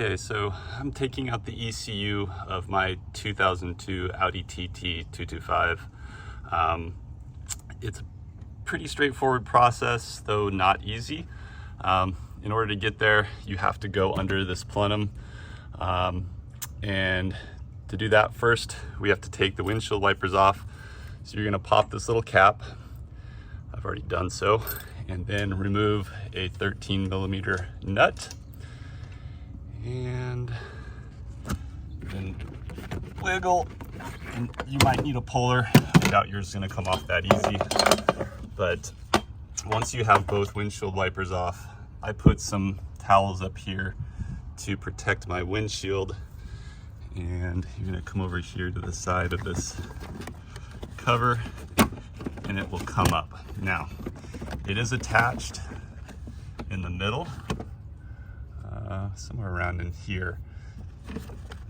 Okay, so I'm taking out the ECU of my 2002 Audi TT 225. It's a pretty straightforward process, though not easy. In order to get there, you have to go under this plenum. And to do that, first, we have to take the windshield wipers off. So you're gonna pop this little cap. I've already done so. And then remove a 13mm nut. And then wiggle, and you might need a puller. I doubt yours is gonna come off that easy, but once you have both windshield wipers off, I put some towels up here to protect my windshield, and you're gonna come over here to the side of this cover and it will come up. Now, it is attached in the middle, somewhere around in here,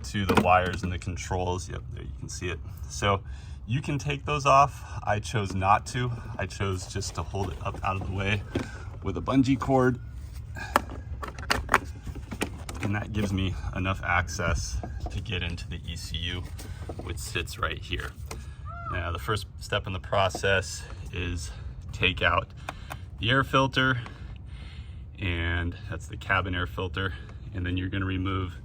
to the wires and the controls. Yep, there you can see it. So you can take those off. I chose not to. I chose just to hold it up out of the way with a bungee cord. And that gives me enough access to get into the ECU, which sits right here. Now, the first step in the process is take out the air filter, and that's the cabin air filter. And then you're gonna remove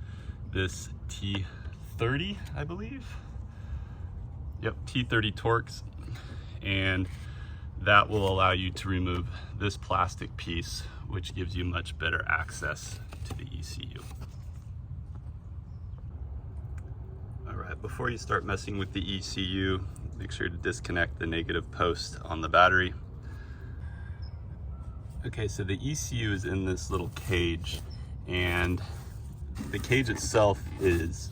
this T30, I believe. Yep, T30 Torx. And that will allow you to remove this plastic piece, which gives you much better access to the ECU. All right, before you start messing with the ECU, make sure to disconnect the negative post on the battery. Okay, so the ECU is in this little cage, and the cage itself is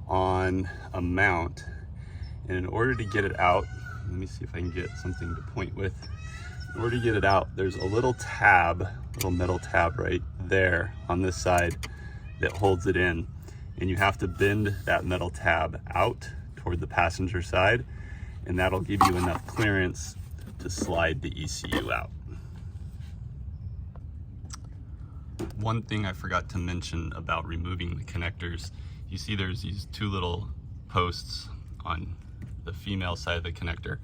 on a mount. And in order to get it out, let me see if I can get something to point with. In order to get it out, there's a little tab, little metal tab right there on this side that holds it in. And you have to bend that metal tab out toward the passenger side, and that'll give you enough clearance to slide the ECU out. One thing I forgot to mention about removing the connectors, you see there's these two little posts on the female side of the connector.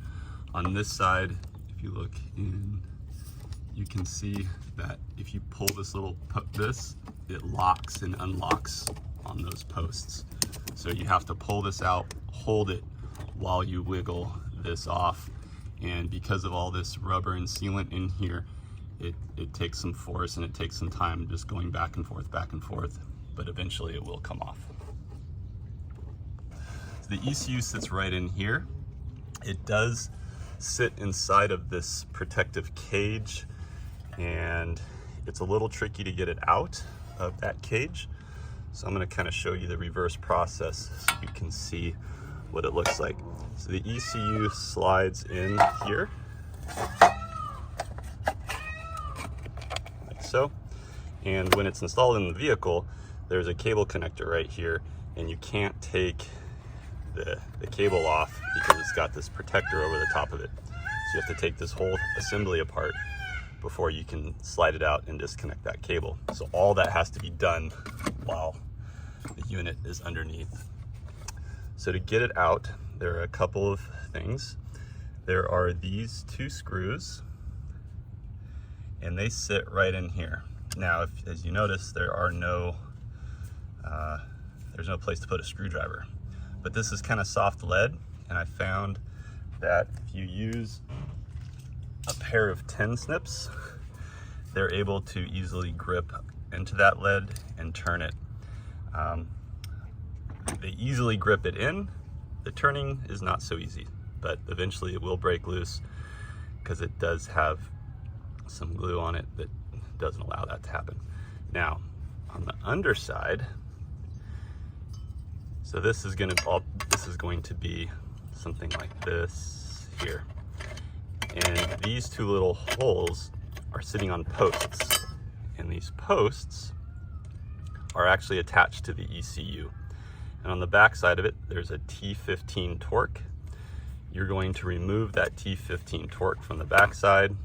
On this side, if you look in, you can see that if you pull this little it locks and unlocks on those posts. So you have to pull this out, hold it while you wiggle this off. And because of all this rubber and sealant in here, it takes some force and it takes some time just going back and forth, but eventually it will come off. So the ECU sits right in here. It does sit inside of this protective cage, and it's a little tricky to get it out of that cage. So I'm gonna kind of show you the reverse process so you can see what it looks like. So the ECU slides in here, like so. And when it's installed in the vehicle, there's a cable connector right here, and you can't take the cable off because it's got this protector over the top of it. So you have to take this whole assembly apart before you can slide it out and disconnect that cable. So all that has to be done while the unit is underneath. So to get it out, there are a couple of things. There are these two screws, and they sit right in here. Now, as you notice, there's no place to put a screwdriver, but this is kind of soft lead, and I found that if you use a pair of tin snips, they're able to easily grip into that lead and turn it. They easily grip it in. The turning is not so easy, but eventually it will break loose because it does have some glue on it that doesn't allow that to happen. Now, on the underside, so this is going to be something like this here. And these two little holes are sitting on posts, and these posts are actually attached to the ECU. And on the back side of it, there's a T15 Torque. You're going to remove that T15 Torque from the back side,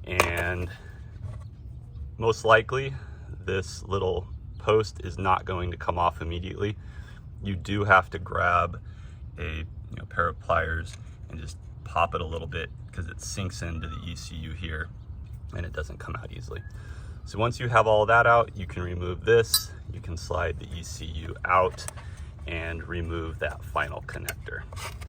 and most likely this little post is not going to come off immediately. You do have to grab a pair of pliers and just pop it a little bit because it sinks into the ECU here and it doesn't come out easily. So once you have all that out, you can remove this, you can slide the ECU out and remove that final connector.